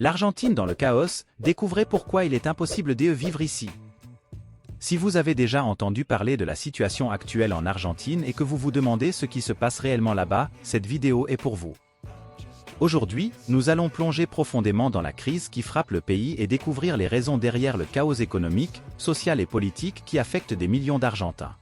L'Argentine dans le chaos, découvrez pourquoi il est impossible de vivre ici. Si vous avez déjà entendu parler de la situation actuelle en Argentine et que vous vous demandez ce qui se passe réellement là-bas, cette vidéo est pour vous. Aujourd'hui, nous allons plonger profondément dans la crise qui frappe le pays et découvrir les raisons derrière le chaos économique, social et politique qui affecte des millions d'Argentins.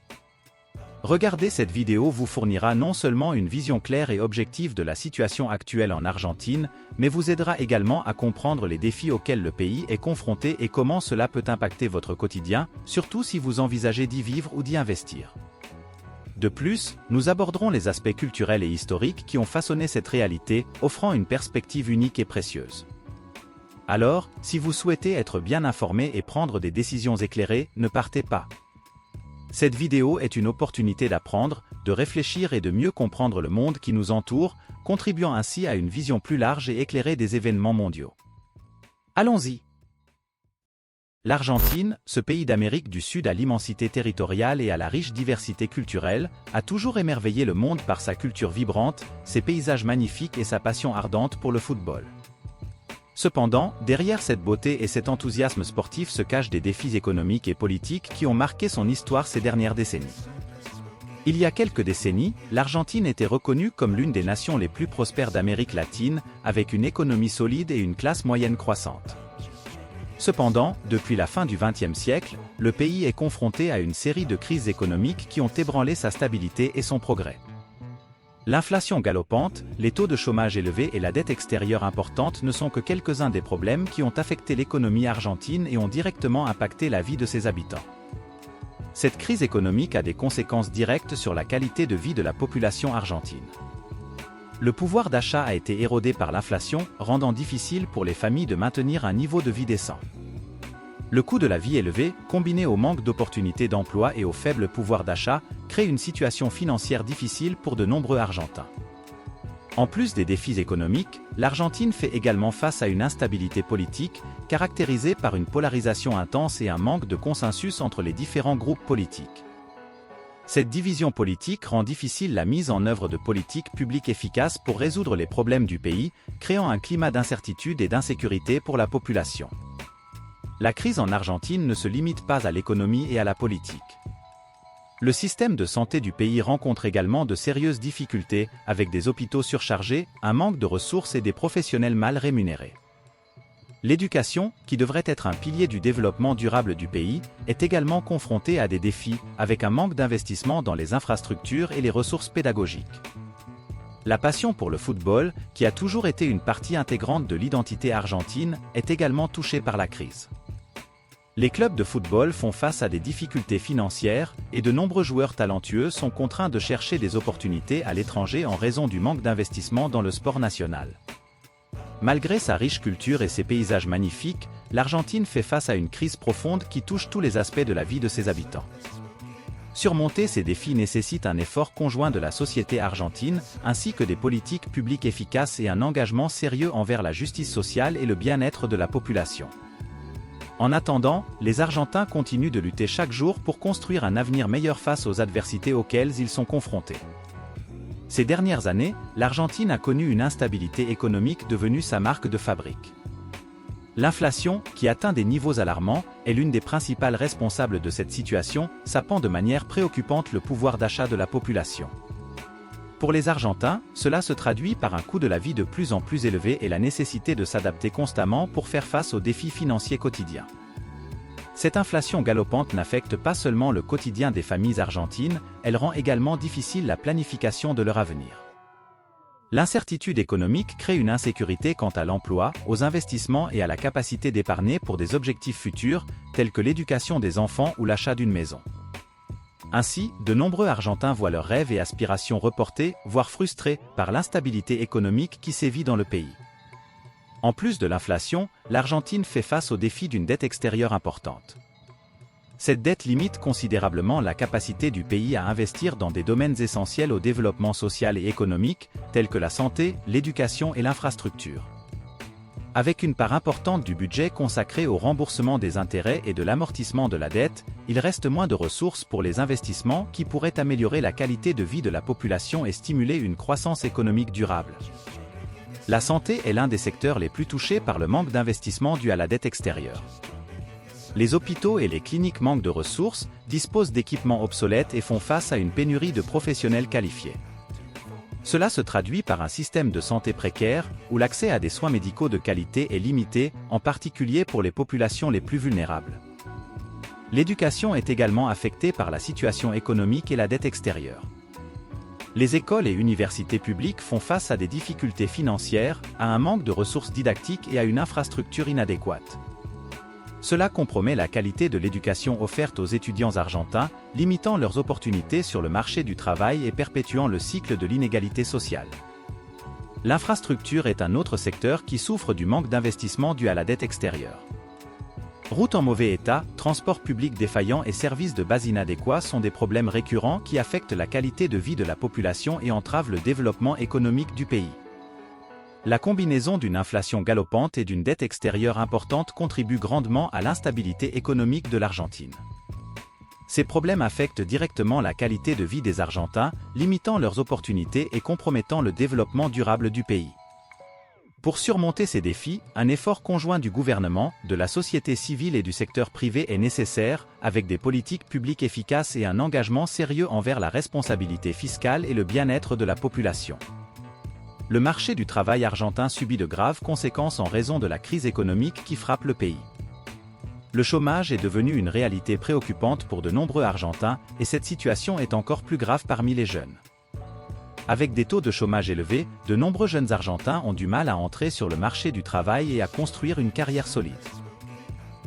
Regardez cette vidéo vous fournira non seulement une vision claire et objective de la situation actuelle en Argentine, mais vous aidera également à comprendre les défis auxquels le pays est confronté et comment cela peut impacter votre quotidien, surtout si vous envisagez d'y vivre ou d'y investir. De plus, nous aborderons les aspects culturels et historiques qui ont façonné cette réalité, offrant une perspective unique et précieuse. Alors, si vous souhaitez être bien informé et prendre des décisions éclairées, ne partez pas. Cette vidéo est une opportunité d'apprendre, de réfléchir et de mieux comprendre le monde qui nous entoure, contribuant ainsi à une vision plus large et éclairée des événements mondiaux. Allons-y! L'Argentine, ce pays d'Amérique du Sud à l'immensité territoriale et à la riche diversité culturelle, a toujours émerveillé le monde par sa culture vibrante, ses paysages magnifiques et sa passion ardente pour le football. Cependant, derrière cette beauté et cet enthousiasme sportif se cachent des défis économiques et politiques qui ont marqué son histoire ces dernières décennies. Il y a quelques décennies, l'Argentine était reconnue comme l'une des nations les plus prospères d'Amérique latine, avec une économie solide et une classe moyenne croissante. Cependant, depuis la fin du XXe siècle, le pays est confronté à une série de crises économiques qui ont ébranlé sa stabilité et son progrès. L'inflation galopante, les taux de chômage élevés et la dette extérieure importante ne sont que quelques-uns des problèmes qui ont affecté l'économie argentine et ont directement impacté la vie de ses habitants. Cette crise économique a des conséquences directes sur la qualité de vie de la population argentine. Le pouvoir d'achat a été érodé par l'inflation, rendant difficile pour les familles de maintenir un niveau de vie décent. Le coût de la vie élevé, combiné au manque d'opportunités d'emploi et au faible pouvoir d'achat, crée une situation financière difficile pour de nombreux Argentins. En plus des défis économiques, l'Argentine fait également face à une instabilité politique, caractérisée par une polarisation intense et un manque de consensus entre les différents groupes politiques. Cette division politique rend difficile la mise en œuvre de politiques publiques efficaces pour résoudre les problèmes du pays, créant un climat d'incertitude et d'insécurité pour la population. La crise en Argentine ne se limite pas à l'économie et à la politique. Le système de santé du pays rencontre également de sérieuses difficultés, avec des hôpitaux surchargés, un manque de ressources et des professionnels mal rémunérés. L'éducation, qui devrait être un pilier du développement durable du pays, est également confrontée à des défis, avec un manque d'investissement dans les infrastructures et les ressources pédagogiques. La passion pour le football, qui a toujours été une partie intégrante de l'identité argentine, est également touchée par la crise. Les clubs de football font face à des difficultés financières et de nombreux joueurs talentueux sont contraints de chercher des opportunités à l'étranger en raison du manque d'investissement dans le sport national. Malgré sa riche culture et ses paysages magnifiques, l'Argentine fait face à une crise profonde qui touche tous les aspects de la vie de ses habitants. Surmonter ces défis nécessite un effort conjoint de la société argentine, ainsi que des politiques publiques efficaces et un engagement sérieux envers la justice sociale et le bien-être de la population. En attendant, les Argentins continuent de lutter chaque jour pour construire un avenir meilleur face aux adversités auxquelles ils sont confrontés. Ces dernières années, l'Argentine a connu une instabilité économique devenue sa marque de fabrique. L'inflation, qui atteint des niveaux alarmants, est l'une des principales responsables de cette situation, sapant de manière préoccupante le pouvoir d'achat de la population. Pour les Argentins, cela se traduit par un coût de la vie de plus en plus élevé et la nécessité de s'adapter constamment pour faire face aux défis financiers quotidiens. Cette inflation galopante n'affecte pas seulement le quotidien des familles argentines, elle rend également difficile la planification de leur avenir. L'incertitude économique crée une insécurité quant à l'emploi, aux investissements et à la capacité d'épargner pour des objectifs futurs, tels que l'éducation des enfants ou l'achat d'une maison. Ainsi, de nombreux Argentins voient leurs rêves et aspirations reportés, voire frustrés, par l'instabilité économique qui sévit dans le pays. En plus de l'inflation, l'Argentine fait face au défi d'une dette extérieure importante. Cette dette limite considérablement la capacité du pays à investir dans des domaines essentiels au développement social et économique, tels que la santé, l'éducation et l'infrastructure. Avec une part importante du budget consacrée au remboursement des intérêts et de l'amortissement de la dette, il reste moins de ressources pour les investissements qui pourraient améliorer la qualité de vie de la population et stimuler une croissance économique durable. La santé est l'un des secteurs les plus touchés par le manque d'investissement dû à la dette extérieure. Les hôpitaux et les cliniques manquent de ressources, disposent d'équipements obsolètes et font face à une pénurie de professionnels qualifiés. Cela se traduit par un système de santé précaire, où l'accès à des soins médicaux de qualité est limité, en particulier pour les populations les plus vulnérables. L'éducation est également affectée par la situation économique et la dette extérieure. Les écoles et universités publiques font face à des difficultés financières, à un manque de ressources didactiques et à une infrastructure inadéquate. Cela compromet la qualité de l'éducation offerte aux étudiants argentins, limitant leurs opportunités sur le marché du travail et perpétuant le cycle de l'inégalité sociale. L'infrastructure est un autre secteur qui souffre du manque d'investissement dû à la dette extérieure. Routes en mauvais état, transports publics défaillants et services de base inadéquats sont des problèmes récurrents qui affectent la qualité de vie de la population et entravent le développement économique du pays. La combinaison d'une inflation galopante et d'une dette extérieure importante contribue grandement à l'instabilité économique de l'Argentine. Ces problèmes affectent directement la qualité de vie des Argentins, limitant leurs opportunités et compromettant le développement durable du pays. Pour surmonter ces défis, un effort conjoint du gouvernement, de la société civile et du secteur privé est nécessaire, avec des politiques publiques efficaces et un engagement sérieux envers la responsabilité fiscale et le bien-être de la population. Le marché du travail argentin subit de graves conséquences en raison de la crise économique qui frappe le pays. Le chômage est devenu une réalité préoccupante pour de nombreux Argentins, et cette situation est encore plus grave parmi les jeunes. Avec des taux de chômage élevés, de nombreux jeunes Argentins ont du mal à entrer sur le marché du travail et à construire une carrière solide.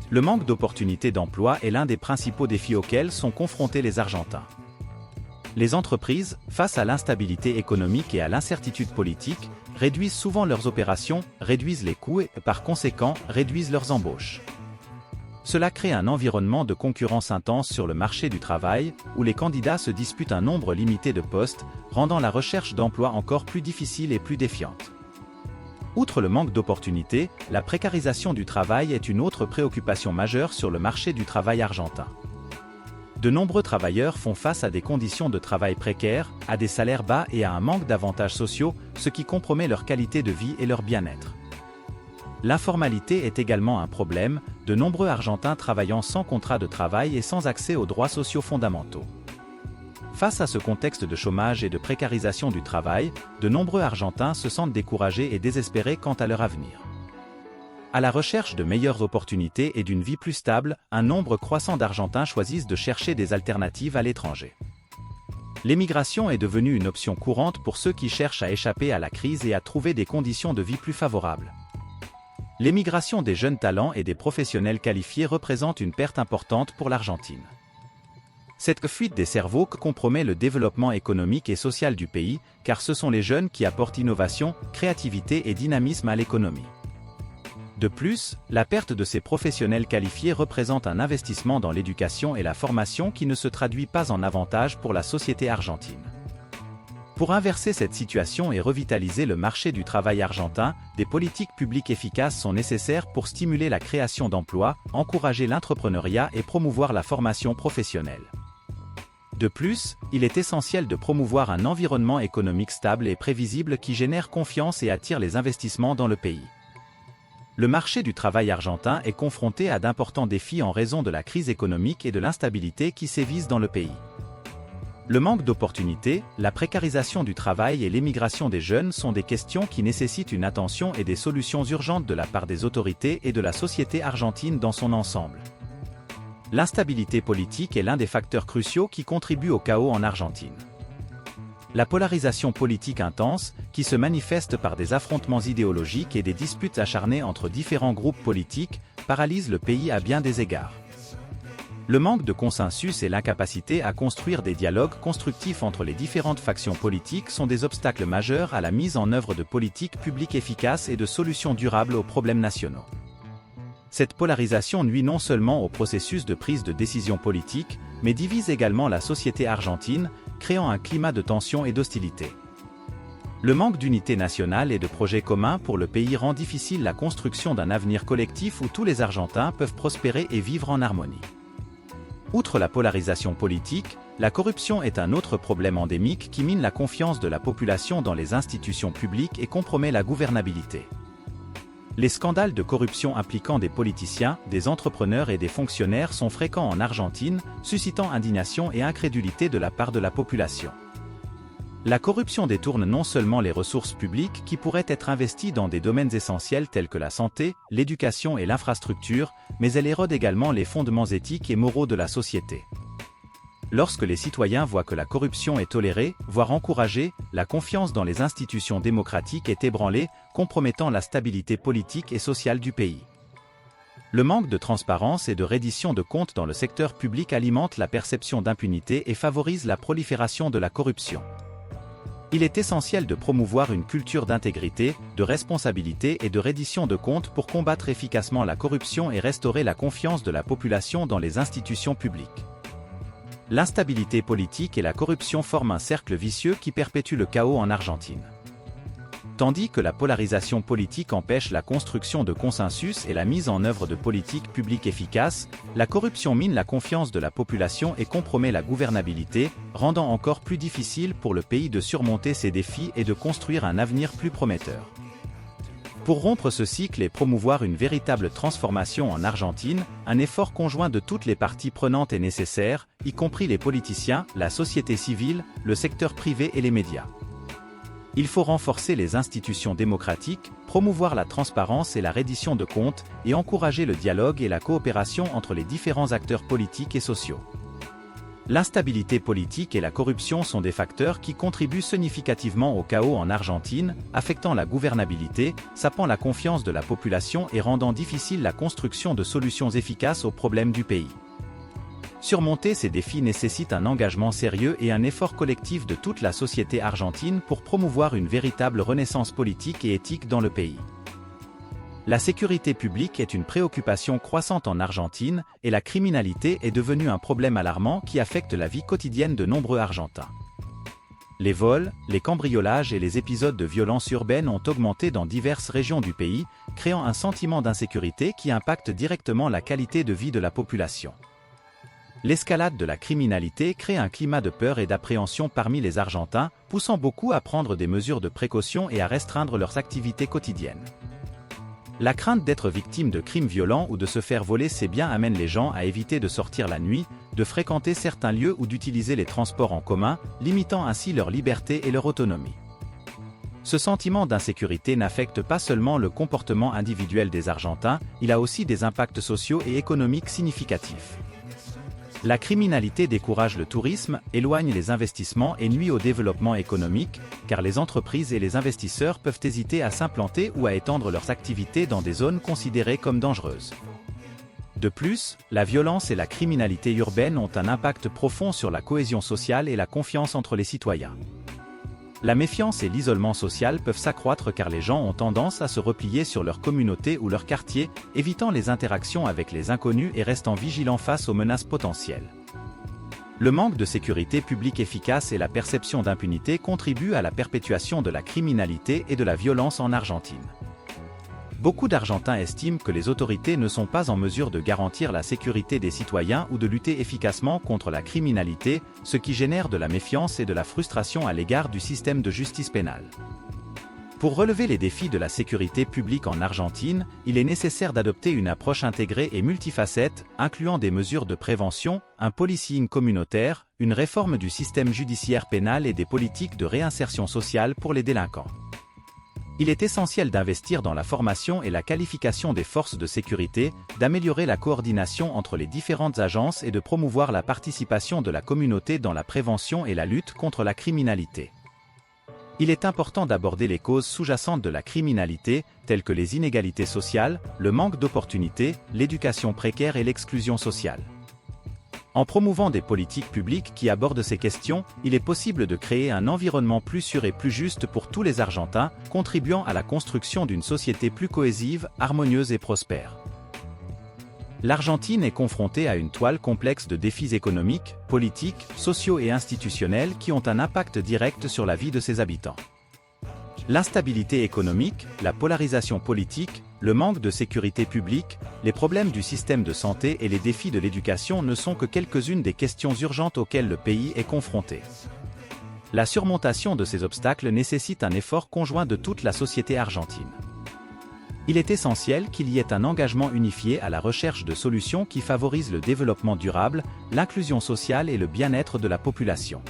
Le manque d'opportunités d'emploi est l'un des principaux défis auxquels sont confrontés les Argentins. Les entreprises, face à l'instabilité économique et à l'incertitude politique, réduisent souvent leurs opérations, réduisent les coûts et, par conséquent, réduisent leurs embauches. Cela crée un environnement de concurrence intense sur le marché du travail, où les candidats se disputent un nombre limité de postes, rendant la recherche d'emploi encore plus difficile et plus défiante. Outre le manque d'opportunités, la précarisation du travail est une autre préoccupation majeure sur le marché du travail argentin. De nombreux travailleurs font face à des conditions de travail précaires, à des salaires bas et à un manque d'avantages sociaux, ce qui compromet leur qualité de vie et leur bien-être. L'informalité est également un problème, de nombreux Argentins travaillant sans contrat de travail et sans accès aux droits sociaux fondamentaux. Face à ce contexte de chômage et de précarisation du travail, de nombreux Argentins se sentent découragés et désespérés quant à leur avenir. À la recherche de meilleures opportunités et d'une vie plus stable, un nombre croissant d'Argentins choisissent de chercher des alternatives à l'étranger. L'émigration est devenue une option courante pour ceux qui cherchent à échapper à la crise et à trouver des conditions de vie plus favorables. L'émigration des jeunes talents et des professionnels qualifiés représente une perte importante pour l'Argentine. Cette fuite des cerveaux compromet le développement économique et social du pays, car ce sont les jeunes qui apportent innovation, créativité et dynamisme à l'économie. De plus, la perte de ces professionnels qualifiés représente un investissement dans l'éducation et la formation qui ne se traduit pas en avantage pour la société argentine. Pour inverser cette situation et revitaliser le marché du travail argentin, des politiques publiques efficaces sont nécessaires pour stimuler la création d'emplois, encourager l'entrepreneuriat et promouvoir la formation professionnelle. De plus, il est essentiel de promouvoir un environnement économique stable et prévisible qui génère confiance et attire les investissements dans le pays. Le marché du travail argentin est confronté à d'importants défis en raison de la crise économique et de l'instabilité qui sévissent dans le pays. Le manque d'opportunités, la précarisation du travail et l'émigration des jeunes sont des questions qui nécessitent une attention et des solutions urgentes de la part des autorités et de la société argentine dans son ensemble. L'instabilité politique est l'un des facteurs cruciaux qui contribuent au chaos en Argentine. La polarisation politique intense, qui se manifeste par des affrontements idéologiques et des disputes acharnées entre différents groupes politiques, paralyse le pays à bien des égards. Le manque de consensus et l'incapacité à construire des dialogues constructifs entre les différentes factions politiques sont des obstacles majeurs à la mise en œuvre de politiques publiques efficaces et de solutions durables aux problèmes nationaux. Cette polarisation nuit non seulement au processus de prise de décision politique, mais divise également la société argentine, créant un climat de tension et d'hostilité. Le manque d'unité nationale et de projets communs pour le pays rend difficile la construction d'un avenir collectif où tous les Argentins peuvent prospérer et vivre en harmonie. Outre la polarisation politique, la corruption est un autre problème endémique qui mine la confiance de la population dans les institutions publiques et compromet la gouvernabilité. Les scandales de corruption impliquant des politiciens, des entrepreneurs et des fonctionnaires sont fréquents en Argentine, suscitant indignation et incrédulité de la part de la population. La corruption détourne non seulement les ressources publiques qui pourraient être investies dans des domaines essentiels tels que la santé, l'éducation et l'infrastructure, mais elle érode également les fondements éthiques et moraux de la société. Lorsque les citoyens voient que la corruption est tolérée, voire encouragée, la confiance dans les institutions démocratiques est ébranlée, compromettant la stabilité politique et sociale du pays. Le manque de transparence et de reddition de comptes dans le secteur public alimente la perception d'impunité et favorise la prolifération de la corruption. Il est essentiel de promouvoir une culture d'intégrité, de responsabilité et de reddition de comptes pour combattre efficacement la corruption et restaurer la confiance de la population dans les institutions publiques. L'instabilité politique et la corruption forment un cercle vicieux qui perpétue le chaos en Argentine. Tandis que la polarisation politique empêche la construction de consensus et la mise en œuvre de politiques publiques efficaces, la corruption mine la confiance de la population et compromet la gouvernabilité, rendant encore plus difficile pour le pays de surmonter ces défis et de construire un avenir plus prometteur. Pour rompre ce cycle et promouvoir une véritable transformation en Argentine, un effort conjoint de toutes les parties prenantes est nécessaire, y compris les politiciens, la société civile, le secteur privé et les médias. Il faut renforcer les institutions démocratiques, promouvoir la transparence et la reddition de comptes, et encourager le dialogue et la coopération entre les différents acteurs politiques et sociaux. L'instabilité politique et la corruption sont des facteurs qui contribuent significativement au chaos en Argentine, affectant la gouvernabilité, sapant la confiance de la population et rendant difficile la construction de solutions efficaces aux problèmes du pays. Surmonter ces défis nécessite un engagement sérieux et un effort collectif de toute la société argentine pour promouvoir une véritable renaissance politique et éthique dans le pays. La sécurité publique est une préoccupation croissante en Argentine et la criminalité est devenue un problème alarmant qui affecte la vie quotidienne de nombreux Argentins. Les vols, les cambriolages et les épisodes de violence urbaine ont augmenté dans diverses régions du pays, créant un sentiment d'insécurité qui impacte directement la qualité de vie de la population. L'escalade de la criminalité crée un climat de peur et d'appréhension parmi les Argentins, poussant beaucoup à prendre des mesures de précaution et à restreindre leurs activités quotidiennes. La crainte d'être victime de crimes violents ou de se faire voler ses biens amène les gens à éviter de sortir la nuit, de fréquenter certains lieux ou d'utiliser les transports en commun, limitant ainsi leur liberté et leur autonomie. Ce sentiment d'insécurité n'affecte pas seulement le comportement individuel des Argentins, il a aussi des impacts sociaux et économiques significatifs. La criminalité décourage le tourisme, éloigne les investissements et nuit au développement économique, car les entreprises et les investisseurs peuvent hésiter à s'implanter ou à étendre leurs activités dans des zones considérées comme dangereuses. De plus, la violence et la criminalité urbaine ont un impact profond sur la cohésion sociale et la confiance entre les citoyens. La méfiance et l'isolement social peuvent s'accroître car les gens ont tendance à se replier sur leur communauté ou leur quartier, évitant les interactions avec les inconnus et restant vigilants face aux menaces potentielles. Le manque de sécurité publique efficace et la perception d'impunité contribuent à la perpétuation de la criminalité et de la violence en Argentine. Beaucoup d'Argentins estiment que les autorités ne sont pas en mesure de garantir la sécurité des citoyens ou de lutter efficacement contre la criminalité, ce qui génère de la méfiance et de la frustration à l'égard du système de justice pénale. Pour relever les défis de la sécurité publique en Argentine, il est nécessaire d'adopter une approche intégrée et multifacette, incluant des mesures de prévention, un policing communautaire, une réforme du système judiciaire pénal et des politiques de réinsertion sociale pour les délinquants. Il est essentiel d'investir dans la formation et la qualification des forces de sécurité, d'améliorer la coordination entre les différentes agences et de promouvoir la participation de la communauté dans la prévention et la lutte contre la criminalité. Il est important d'aborder les causes sous-jacentes de la criminalité, telles que les inégalités sociales, le manque d'opportunités, l'éducation précaire et l'exclusion sociale. En promouvant des politiques publiques qui abordent ces questions, il est possible de créer un environnement plus sûr et plus juste pour tous les Argentins, contribuant à la construction d'une société plus cohésive, harmonieuse et prospère. L'Argentine est confrontée à une toile complexe de défis économiques, politiques, sociaux et institutionnels qui ont un impact direct sur la vie de ses habitants. L'instabilité économique, la polarisation politique, le manque de sécurité publique, les problèmes du système de santé et les défis de l'éducation ne sont que quelques-unes des questions urgentes auxquelles le pays est confronté. La surmontation de ces obstacles nécessite un effort conjoint de toute la société argentine. Il est essentiel qu'il y ait un engagement unifié à la recherche de solutions qui favorisent le développement durable, l'inclusion sociale et le bien-être de la population.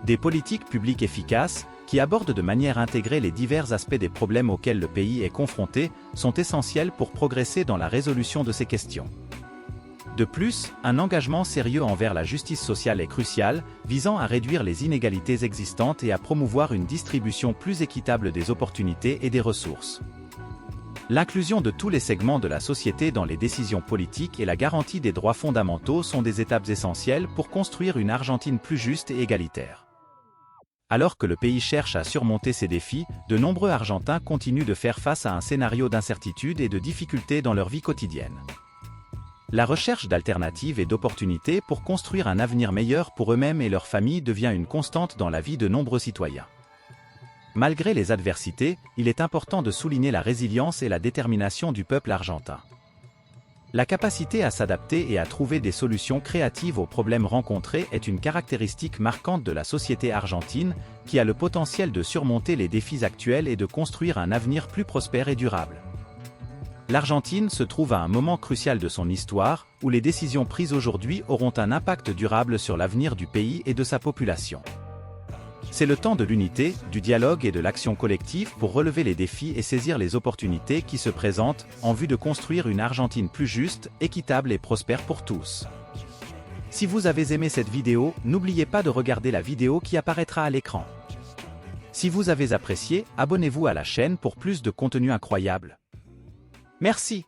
Des politiques publiques efficaces, qui abordent de manière intégrée les divers aspects des problèmes auxquels le pays est confronté, sont essentielles pour progresser dans la résolution de ces questions. De plus, un engagement sérieux envers la justice sociale est crucial, visant à réduire les inégalités existantes et à promouvoir une distribution plus équitable des opportunités et des ressources. L'inclusion de tous les segments de la société dans les décisions politiques et la garantie des droits fondamentaux sont des étapes essentielles pour construire une Argentine plus juste et égalitaire. Alors que le pays cherche à surmonter ces défis, de nombreux Argentins continuent de faire face à un scénario d'incertitude et de difficultés dans leur vie quotidienne. La recherche d'alternatives et d'opportunités pour construire un avenir meilleur pour eux-mêmes et leurs familles devient une constante dans la vie de nombreux citoyens. Malgré les adversités, il est important de souligner la résilience et la détermination du peuple argentin. La capacité à s'adapter et à trouver des solutions créatives aux problèmes rencontrés est une caractéristique marquante de la société argentine, qui a le potentiel de surmonter les défis actuels et de construire un avenir plus prospère et durable. L'Argentine se trouve à un moment crucial de son histoire, où les décisions prises aujourd'hui auront un impact durable sur l'avenir du pays et de sa population. C'est le temps de l'unité, du dialogue et de l'action collective pour relever les défis et saisir les opportunités qui se présentent, en vue de construire une Argentine plus juste, équitable et prospère pour tous. Si vous avez aimé cette vidéo, n'oubliez pas de regarder la vidéo qui apparaîtra à l'écran. Si vous avez apprécié, abonnez-vous à la chaîne pour plus de contenu incroyable. Merci.